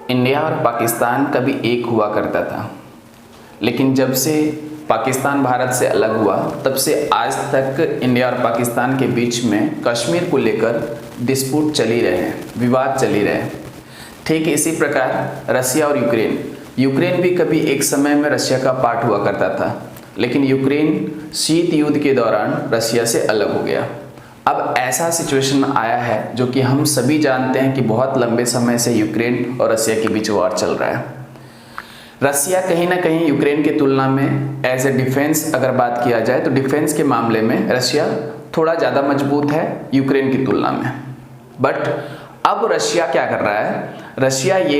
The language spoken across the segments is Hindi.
इंडिया और पाकिस्तान कभी एक हुआ करता था, लेकिन जब से पाकिस्तान भारत से अलग हुआ तब से आज तक इंडिया और पाकिस्तान के बीच में कश्मीर को लेकर डिस्प्यूट चल ही रहे हैं, विवाद चल ही रहे हैं। ठीक इसी प्रकार रसिया और यूक्रेन भी कभी एक समय में रसिया का पार्ट हुआ करता था, लेकिन यूक्रेन शीत युद्ध के दौरान रसिया से अलग हो गया। अब ऐसा सिचुएशन आया है जो कि हम सभी जानते हैं कि बहुत लंबे समय से यूक्रेन और रसिया के बीच वॉर चल रहा है। रसिया कहीं ना कहीं यूक्रेन की तुलना में एज ए डिफेंस अगर बात किया जाए तो डिफेंस के मामले में रसिया थोड़ा ज़्यादा मजबूत है यूक्रेन की तुलना में। बट अब रसिया क्या कर रहा है, रसिया ये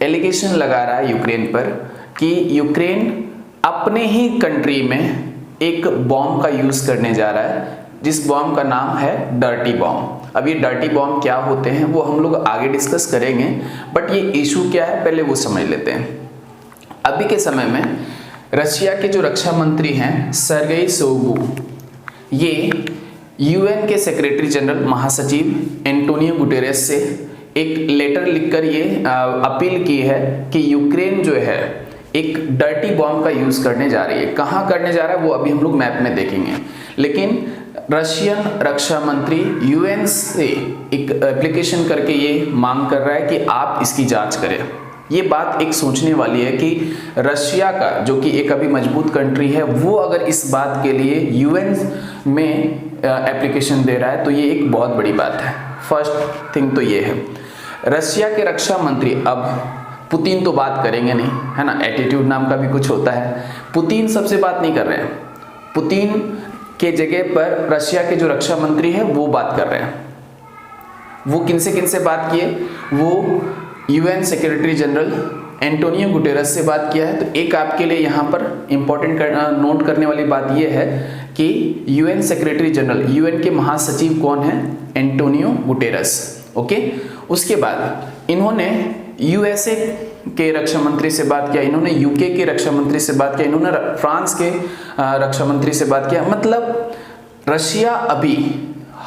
एलिगेशन लगा रहा है यूक्रेन पर कि यूक्रेन अपने ही कंट्री में एक बॉम्ब का यूज़ करने जा रहा है, जिस बॉम्ब का नाम है डर्टी बॉम्ब। अब ये डर्टी बॉम्ब क्या होते हैं वो हम लोग आगे डिस्कस करेंगे, बट ये इशू क्या है पहले वो समझ लेते हैं। अभी के समय में रशिया के जो रक्षा मंत्री हैं सर्गेई शोइगु, ये यूएन के सेक्रेटरी जनरल महासचिव एंटोनियो गुटेरेस से एक लेटर लिखकर ये अपील की है कि यूक्रेन जो है एक डर्टी बॉम्ब का यूज़ करने जा रही है। कहाँ करने जा रहा है वो अभी हम लोग मैप में देखेंगे, लेकिन रशियन रक्षा मंत्री यूएन से एक एप्लीकेशन करके ये मांग कर रहा है कि आप इसकी जांच करें। ये बात एक सोचने वाली है कि रशिया का जो कि एक अभी मजबूत कंट्री है वो अगर इस बात के लिए यूएन में एप्लीकेशन दे रहा है तो ये एक बहुत बड़ी बात है। फर्स्ट थिंग तो ये है, रशिया के रक्षा मंत्री, अब पुतिन तो बात करेंगे नहीं, है ना, एटीट्यूड नाम का भी कुछ होता है। पुतिन सबसे बात नहीं कर रहे हैं, पुतिन के जगह पर रशिया के जो रक्षा मंत्री है वो बात कर रहे हैं। वो किनसे बात किए, वो UN secretary general Antonio Guterres से बात किया है। तो एक आपके लिए यहाँ पर इंपॉर्टेंट नोट करने वाली बात यह है कि यूएन सेक्रेटरी जनरल, यूएन के महासचिव कौन है, एंटोनियो गुटेरेस। ओके, उसके बाद इन्होंने यूएसए के रक्षा मंत्री से बात किया, इन्होंने यूके के रक्षा मंत्री से बात किया, इन्होंने फ्रांस के रक्षा मंत्री से बात किया। मतलब रशिया अभी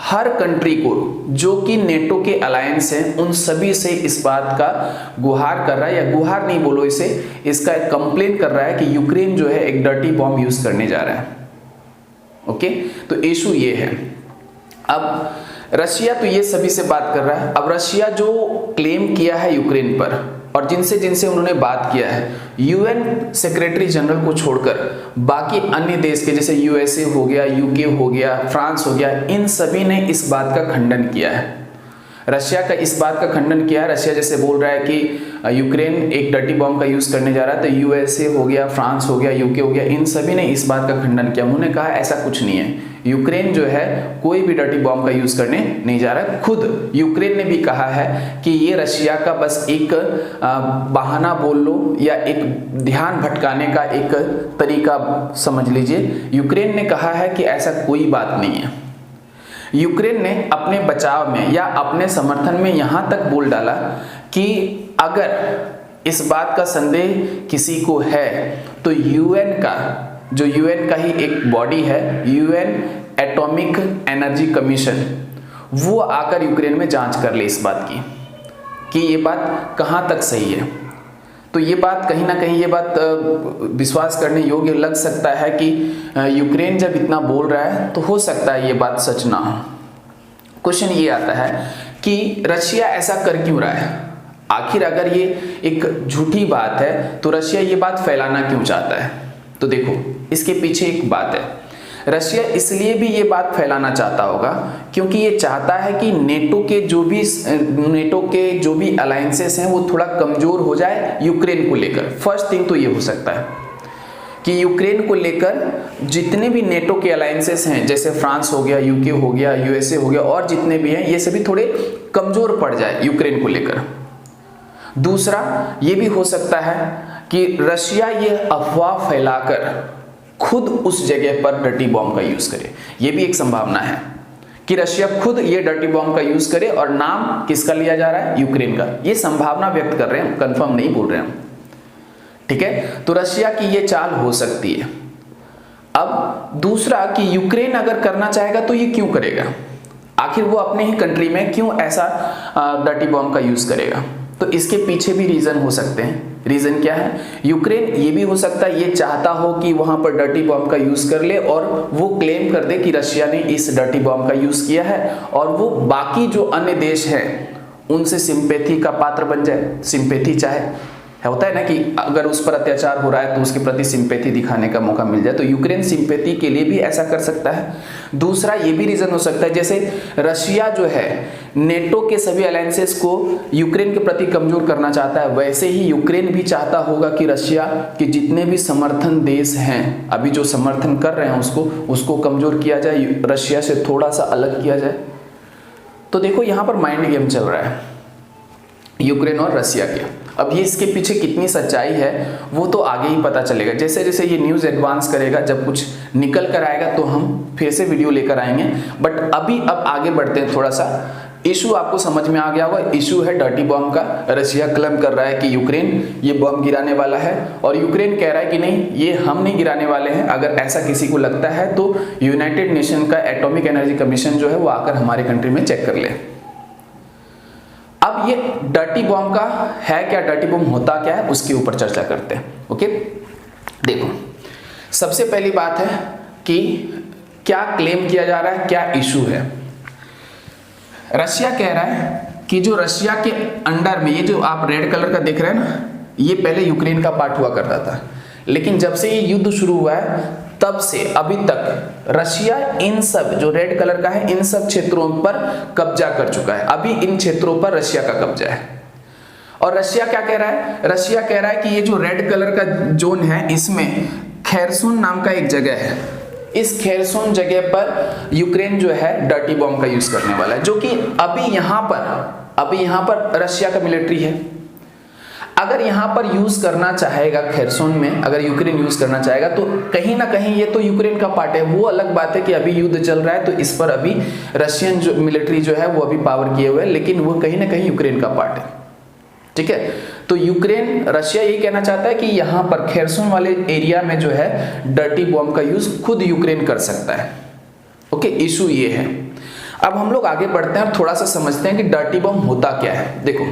हर कंट्री को जो कि नेटो के अलायंस हैं उन सभी से इस बात का गुहार कर रहा है, या गुहार नहीं बोलो इसे, इसका एक कंप्लेन कर रहा है कि यूक्रेन जो है एक डर्टी बॉम्ब यूज करने जा रहा है। ओके, तो इशू ये है। अब रशिया तो ये सभी से बात कर रहा है। अब रशिया जो क्लेम किया है यूक्रेन पर और जिनसे उन्होंने बात किया है, यूएन सेक्रेटरी जनरल को छोड़कर बाकी अन्य देश के जैसे यूएसए हो गया, यूके हो गया, फ्रांस हो गया, इन सभी ने इस बात का खंडन किया है। रशिया का इस बात का खंडन किया है। रशिया जैसे बोल रहा है कि यूक्रेन एक डर्टी बॉम्ब का यूज़ करने जा रहा है, तो यूएसए हो गया, फ्रांस हो गया, यूके हो गया, इन सभी ने इस बात का खंडन किया। उन्होंने कहा ऐसा कुछ नहीं है, यूक्रेन जो है कोई भी डर्टी बॉम्ब का यूज़ करने नहीं जा रहा है। खुद यूक्रेन ने भी कहा है कि ये रशिया का बस एक बहाना बोल लो या एक ध्यान भटकाने का एक तरीका समझ लीजिए। यूक्रेन ने कहा है कि ऐसा कोई बात नहीं है। यूक्रेन ने अपने बचाव में या अपने समर्थन में यहाँ तक बोल डाला कि अगर इस बात का संदेह किसी को है तो यूएन का, जो यूएन का ही एक बॉडी है, यूएन एटॉमिक एनर्जी कमीशन, वो आकर यूक्रेन में जांच कर ले इस बात की कि ये बात कहाँ तक सही है। तो ये बात कहीं ना कहीं, ये बात विश्वास करने योग्य लग सकता है कि यूक्रेन जब इतना बोल रहा है तो हो सकता है ये बात सच ना हो। क्वेश्चन ये आता है कि रशिया ऐसा कर क्यों रहा है। आखिर अगर ये एक झूठी बात है तो रशिया ये बात फैलाना क्यों चाहता है। तो देखो इसके पीछे एक बात है, रशिया इसलिए भी ये बात फैलाना चाहता होगा क्योंकि ये चाहता है कि नेटो के जो भी अलायंसेस हैं वो थोड़ा कमजोर हो जाए यूक्रेन को लेकर। फर्स्ट थिंग तो ये हो सकता है कि यूक्रेन को लेकर जितने भी नेटो के अलायंसेस हैं, जैसे फ्रांस हो गया, यूके हो गया, यूएसए हो गया, और जितने भी हैं, ये सभी थोड़े कमजोर पड़ जाए यूक्रेन को लेकर। दूसरा ये भी हो सकता है कि रशिया ये अफवाह फैलाकर खुद उस जगह पर डर्टी बॉम्ब का यूज करे। ये भी एक संभावना है कि रशिया खुद ये डर्टी बॉम्ब का यूज करे और नाम किसका लिया जा रहा है, यूक्रेन का। ये संभावना व्यक्त कर रहे हैं, कंफर्म नहीं बोल रहे हैं, ठीक है। तो रशिया की ये चाल हो सकती है। अब दूसरा कि यूक्रेन अगर करना चाहेगा तो ये क्यों करेगा, आखिर वो अपने ही कंट्री में क्यों ऐसा डर्टी बॉम्ब का यूज करेगा। तो इसके पीछे भी रीजन हो सकते हैं। रीजन क्या है? यूक्रेन ये भी हो सकता है ये चाहता हो कि वहां पर डर्टी बॉम्ब का यूज कर ले और वो क्लेम कर दे कि रशिया ने इस डर्टी बॉम्ब का यूज किया है, और वो बाकी जो अन्य देश हैं उनसे सिंपैथी का पात्र बन जाए। सिंपैथी चाहे होता है ना कि अगर उस पर अत्याचार हो रहा है तो उसके प्रति सिंपैथी दिखाने का मौका मिल जाए, तो यूक्रेन सिंपैथी के लिए भी ऐसा कर सकता है। दूसरा ये भी रीजन हो सकता है, जैसे रशिया जो है नेटो के सभी अलायंसेस को यूक्रेन के प्रति कमजोर करना चाहता है, वैसे ही यूक्रेन भी चाहता होगा कि रशिया के जितने भी समर्थन देश हैं, अभी जो समर्थन कर रहे हैं उसको कमजोर किया जाए, रशिया से थोड़ा सा अलग किया जाए। तो देखो यहाँ पर माइंड गेम चल रहा है यूक्रेन और रशिया के। अब ये इसके पीछे कितनी सच्चाई है वो तो आगे ही पता चलेगा। जैसे जैसे ये न्यूज़ एडवांस करेगा, जब कुछ निकल कर आएगा तो हम फिर से वीडियो लेकर आएंगे। बट अब आगे बढ़ते हैं थोड़ा सा। इशू आपको समझ में आ गया होगा, इशू है डर्टी बॉम्ब का। रशिया क्लेम कर रहा है कि यूक्रेन ये बॉम्ब गिराने वाला है, और यूक्रेन कह रहा है कि नहीं, ये हम नहीं गिराने वाले हैं। अगर ऐसा किसी को लगता है तो यूनाइटेड नेशन का एटॉमिक एनर्जी कमीशन जो है वो आकर हमारे कंट्री में चेक कर ले। अब ये डर्टी बॉम्ब का है क्या, डर्टी बॉम्ब होता क्या है, उसके ऊपर चर्चा करते हैं। ओके, देखो सबसे पहली बात है कि क्या क्लेम किया जा रहा है, क्या इशू है। रशिया कह रहा है कि जो रशिया के अंडर में ये जो आप रेड कलर का देख रहे हैं ना, ये पहले यूक्रेन का पार्ट हुआ करता था, लेकिन जब से ये युद्ध शुरू हुआ है तब से अभी तक रशिया इन सब जो रेड कलर का है इन सब क्षेत्रों पर कब्जा कर चुका है। अभी इन क्षेत्रों पर रशिया का कब्जा है। और रशिया क्या कह रहा है? रशिया कह रहा है कि ये जो रेड कलर का जोन है इसमें खैरसून नाम का एक जगह है, इस खैरसून जगह पर यूक्रेन जो है डर्टी बॉम्ब का यूज करने वाला है, जो कि अभी यहाँ पर रशिया का मिलिट्री है। अगर यहाँ पर यूज करना चाहेगा खैरसून में, अगर यूक्रेन यूज करना चाहेगा तो कहीं ना कहीं ये तो यूक्रेन का पार्ट है। वो अलग बात है कि अभी युद्ध चल रहा है तो इस पर अभी रशियन जो मिलिट्री जो है वो अभी पावर किए हुए है, लेकिन वो कहीं ना कहीं यूक्रेन का पार्ट है। ठीक है, तो यूक्रेन, रशिया ये कहना चाहता है कि यहाँ पर खैरसून वाले एरिया में जो है डर्टी बॉम्ब का यूज खुद यूक्रेन कर सकता है। ओके, इशू ये है। अब हम लोग आगे बढ़ते हैं और थोड़ा सा समझते हैं कि डर्टी बॉम्ब होता क्या है। देखो,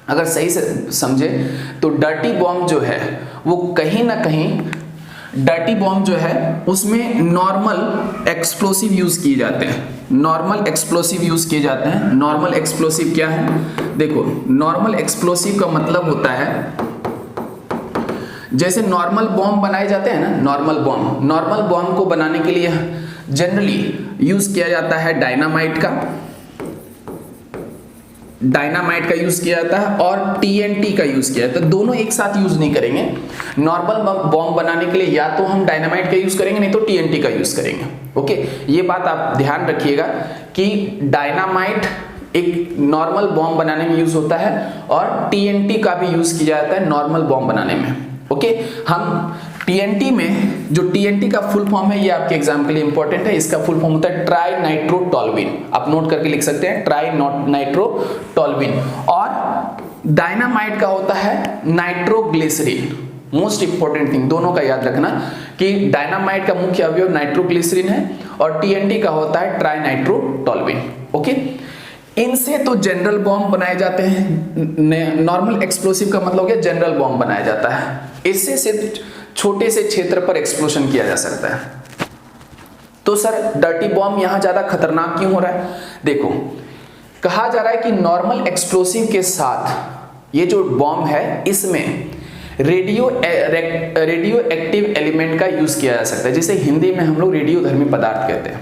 अगर सही से समझे तो डर्टी बॉम्ब जो है वो कहीं ना कहीं, डर्टी बॉम्ब जो है उसमें नॉर्मल एक्सप्लोसिव यूज किए जाते हैं। नॉर्मल एक्सप्लोसिव यूज किए जाते हैं। नॉर्मल एक्सप्लोसिव क्या है? देखो, नॉर्मल एक्सप्लोसिव का मतलब होता है जैसे नॉर्मल बॉम्ब बनाए जाते हैं ना, नॉर्मल बॉम्ब को बनाने के लिए जनरली यूज किया जाता है डायनामाइट का यूज किया जाता है और टीएनटी का यूज किया जाता है। दोनों एक साथ यूज नहीं करेंगे। नॉर्मल बॉम्ब बनाने के लिए या तो हम डायनामाइट का यूज करेंगे, नहीं तो टीएनटी का यूज करेंगे। ओके, ये बात आप ध्यान रखिएगा कि डायनामाइट एक नॉर्मल बॉम्ब बनाने में यूज होता है और टीएनटी का भी यूज किया जाता है नॉर्मल बॉम्ब बनाने में। ओके, हम टीएनटी में, जो टीएनटी का फुल फॉर्म है, ये आपके एग्जाम के लिए इंपॉर्टेंट है, इसका फुल फॉर्म होता है ट्राई नाइट्रोटोलुइन। आप नोट करके लिख सकते हैं, ट्राई नाइट्रोटोलुइन। और डायनामाइट का होता है नाइट्रोग्लिसरीन। मोस्ट इंपॉर्टेंट थिंग, दोनों का याद रखना कि डायनामाइट का मुख्य अवयव नाइट्रोग्लिसरीन है और टीएनटी का होता है ट्राई नाइट्रोटोलुइन। ओके, इनसे तो जनरल बॉम्ब बनाए जाते हैं। नॉर्मल एक्सप्लोसिव का मतलब क्या? जनरल बॉम्ब बनाया जाता है। इससे सिर्फ छोटे से क्षेत्र पर एक्सप्लोजन किया जा सकता है। तो सर डर्टी बॉम्ब यहां ज्यादा खतरनाक क्यों हो रहा है? देखो, कहा जा रहा है कि नॉर्मल एक्सप्लोसिव के साथ ये जो बॉम्ब है इसमें रेडियो एक्टिव एलिमेंट का यूज किया जा सकता है, जिसे हिंदी में हम लोग रेडियोधर्मी पदार्थ कहते हैं।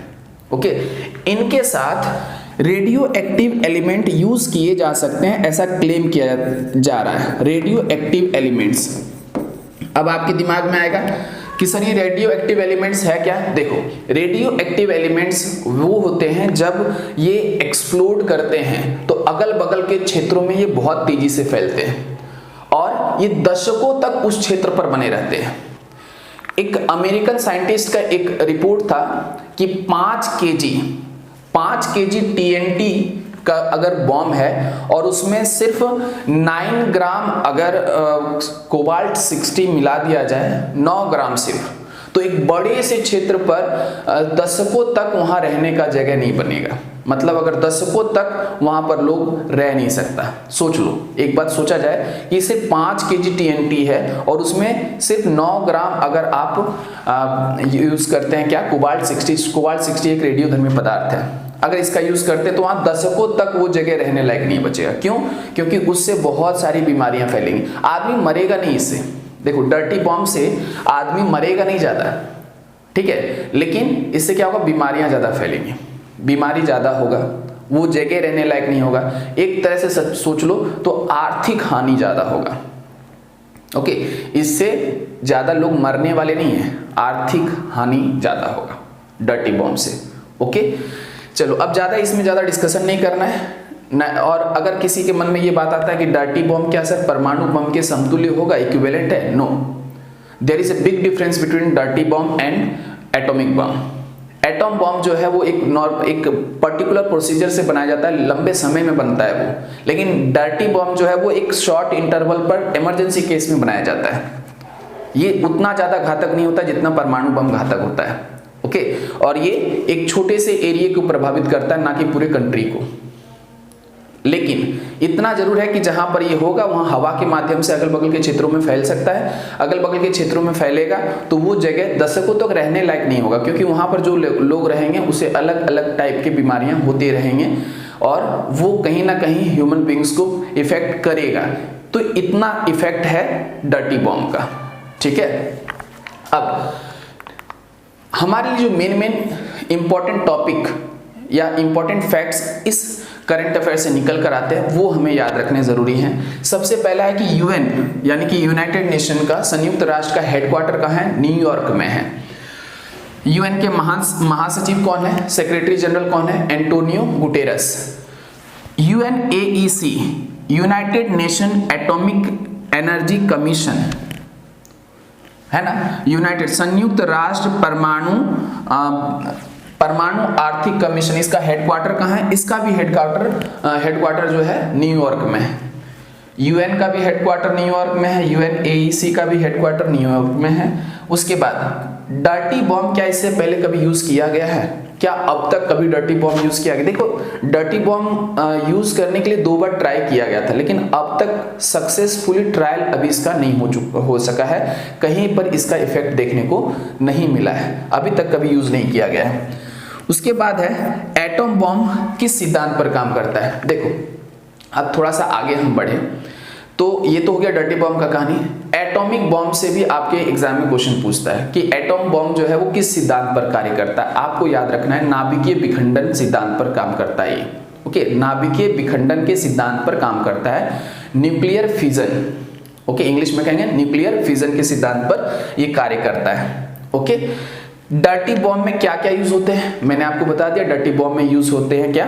ओके, इनके साथ रेडियो एक्टिव एलिमेंट यूज किए जा सकते हैं, ऐसा क्लेम किया जा रहा है। Radio active elements. अब आपके दिमाग में आएगा कि सर ये रेडियो एक्टिव एलिमेंट्स है क्या? देखो, रेडियो एक्टिव एलिमेंट्स वो होते हैं जब ये एक्सप्लोड करते हैं तो अगल बगल के क्षेत्रों में ये बहुत तेजी से फैलते हैं और ये दशकों तक उस क्षेत्र पर बने रहते हैं। एक अमेरिकन साइंटिस्ट का एक रिपोर्ट था कि 5 केजी टीएनटी का अगर बॉम्ब है और उसमें सिर्फ 9 ग्राम अगर कोबाल्ट 60 मिला दिया जाए, 9 ग्राम सिर्फ, तो एक बड़े से क्षेत्र पर दशकों तक वहां रहने का जगह नहीं बनेगा। मतलब अगर दशकों तक वहां पर लोग रह नहीं सकता। सोच लो, एक बात सोचा जाए कि सिर्फ 5 kg TNT है और उसमें सिर्फ 9 ग्राम अगर आप यूज करते हैं क्या, कोबाल्ट 60 एक रेडियोधर्मी पदार्थ है, अगर इसका यूज करते हैं तो वहां दशकों तक वो जगह रहने लायक नहीं बचेगा। क्यों? क्योंकि उससे बहुत सारी बीमारियां फैलेंगी। आदमी मरेगा नहीं इससे, देखो डर्टी बॉम्ब से आदमी मरेगा नहीं ज्यादा, ठीक है, लेकिन इससे क्या होगा, बीमारियां ज्यादा फैलेंगी, बीमारी ज्यादा होगा, वो जगह रहने लायक नहीं होगा। एक तरह से सोच लो तो आर्थिक हानि ज्यादा होगा। ओके, इससे ज्यादा लोग मरने वाले नहीं है, आर्थिक हानि ज्यादा होगा डर्टी बॉम्ब से। ओके, चलो अब ज्यादा इसमें ज्यादा डिस्कशन नहीं करना है और अगर किसी के मन में ये बात आता है कि डर्टी बॉम्ब क्या सर परमाणु बम के समतुल्य होगा, इक्विवेलेंट है, no, there is a big difference between dirty bomb and atomic bomb. Atom bomb जो है वो एक पर्टिकुलर प्रोसीजर से बनाया जाता है, लंबे समय में बनता है वो, लेकिन डर्टी बॉम्ब जो है वो एक शॉर्ट इंटरवल पर इमरजेंसी केस में बनाया जाता है। ये उतना ज्यादा घातक नहीं होता जितना परमाणु बम घातक होता है। ओके, और ये एक छोटे से एरिया को प्रभावित करता है, ना कि पूरे कंट्री को। लेकिन इतना जरूर है कि जहां पर ये होगा वहां हवा के माध्यम से अगल बगल के क्षेत्रों में फैल सकता है। अगल बगल के क्षेत्रों में फैलेगा तो वो जगह दशकों तक रहने लायक नहीं होगा, क्योंकि वहां पर जो लोग रहेंगे उसे अलग अलग टाइप की बीमारियां होती रहेंगे और वो कहीं ना कहीं ह्यूमन बींग्स को इफेक्ट करेगा। तो इतना इफेक्ट है डर्टी बॉम्ब का, ठीक है। अब हमारे लिए जो मेन इंपॉर्टेंट टॉपिक या इंपॉर्टेंट फैक्ट्स इस करंट अफेयर से निकल कर आते हैं वो हमें याद रखने जरूरी हैं। सबसे पहला है कि यूएन यानी कि यूनाइटेड नेशन का संयुक्त राष्ट्र का हेडक्वार्टर कहाँ है, न्यूयॉर्क में है। यूएन के महासचिव कौन है, सेक्रेटरी जनरल कौन है, Antonio Guterres. UNAEC united nation atomic energy commission है ना, यूनाइटेड संयुक्त राष्ट्र परमाणु आर्थिक कमीशन, इसका हेडक्वार्टर कहाँ है, इसका भी हेडक्वार्टर जो है न्यूयॉर्क में है। यूएन का भी हेडक्वार्टर न्यूयॉर्क में है, यूएनएईसी का भी हेडक्वार्टर न्यूयॉर्क में है। उसके बाद डर्टी बॉम्ब क्या इससे पहले कभी यूज किया गया है, क्या अब तक कभी डर्टी बॉम्ब यूज किया गया? देखो डर्टी बॉम्ब यूज करने के लिए 2 बार ट्राई किया गया था, लेकिन अब तक सक्सेसफुली ट्रायल अभी इसका नहीं हो सका है, कहीं पर इसका इफेक्ट देखने को नहीं मिला है, अभी तक कभी यूज नहीं किया गया है। उसके बाद है एटॉम बॉम्ब किस सिद्धांत पर काम करता है। देखो अब थोड़ा सा आगे हम बढ़े तो ये तो हो गया डर्टी बॉम्ब का कहानी। एटॉमिक बॉम्ब से भी आपके एग्जाम में क्वेश्चन पूछता है कि एटॉम बॉम्ब जो है वो किस सिद्धांत पर कार्य करता है। आपको याद रखना है नाभिकीय विखंडन सिद्धांत पर काम करता है ये। ओके, नाभिकीय विखंडन के सिद्धांत पर काम करता है, न्यूक्लियर फिजन। ओके, इंग्लिश में कहेंगे न्यूक्लियर फिजन के सिद्धांत पर ये कार्य करता है। ओके, डर्टी बॉम्ब में क्या क्या यूज होते हैं मैंने आपको बता दिया। डर्टी बॉम्ब में यूज होते हैं क्या,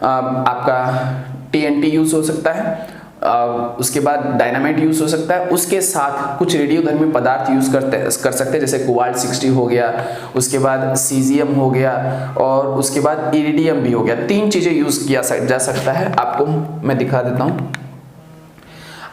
आपका TNT यूज हो सकता है, उसके बाद डायनामाइट यूज हो सकता है, उसके साथ कुछ रेडियोधर्मी पदार्थ यूज कर सकते हैं, जैसे कोबाल्ट 60 हो गया, उसके बाद सीजियम हो गया और उसके बाद इरिडियम भी हो गया। 3 चीजें यूज किया जा सकता है। आपको मैं दिखा देता हूं,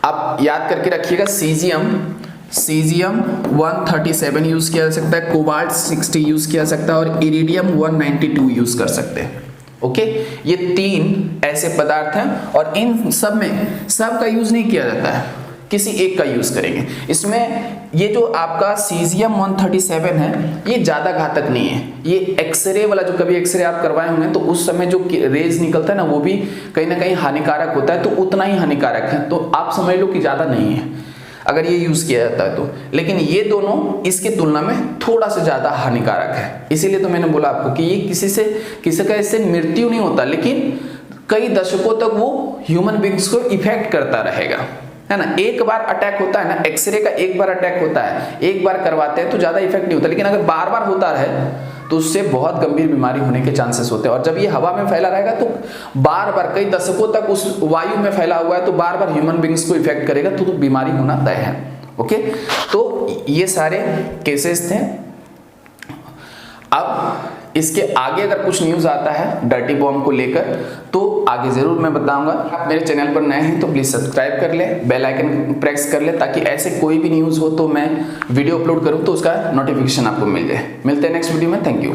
आप याद करके रखिएगा। सीजियम 137 यूज किया जा सकता है, कोबाल्ट 60 यूज किया जा सकता है और इरिडियम 192 यूज कर सकते हैं। ओके, ये 3 ऐसे पदार्थ हैं और इन सब में सब का यूज नहीं किया जाता है, किसी एक का यूज करेंगे। इसमें ये जो आपका सीजियम 137 है ये ज्यादा घातक नहीं है। ये एक्सरे वाला, जो कभी एक्सरे आप करवाए होंगे तो उस समय जो रेज निकलता है ना वो भी कहीं ना कहीं हानिकारक होता है, तो उतना ही हानिकारक है, तो आप समझ लो कि ज्यादा नहीं है अगर ये यूज किया जाता है तो। लेकिन ये दोनों इसके तुलना में थोड़ा सा ज्यादा हानिकारक है, इसीलिए तो मैंने बोला आपको कि ये किसी का इससे मृत्यु नहीं होता, लेकिन कई दशकों तक वो ह्यूमन बींग्स को इफेक्ट करता रहेगा, है ना। एक बार अटैक होता है ना, एक्सरे का एक बार अटैक होता है, एक बार करवाते हैं तो ज्यादा इफेक्ट नहीं होता, लेकिन अगर बार बार होता रहे तो उससे बहुत गंभीर बीमारी होने के चांसेस होते हैं। और जब ये हवा में फैला रहेगा तो बार बार कई दशकों तक उस वायु में फैला हुआ है तो बार बार ह्यूमन बींग्स को इफेक्ट करेगा, तो बीमारी होना तय है। ओके, तो ये सारे केसेस थे। अब इसके आगे अगर कुछ न्यूज़ आता है डर्टी बॉम्ब को लेकर तो आगे ज़रूर मैं बताऊंगा। आप मेरे चैनल पर नए हैं तो प्लीज़ सब्सक्राइब कर ले, बेल आइकन प्रेस कर ले, ताकि ऐसे कोई भी न्यूज़ हो तो मैं वीडियो अपलोड करूं तो उसका नोटिफिकेशन आपको मिल जाए। मिलते हैं नेक्स्ट वीडियो में। Thank you.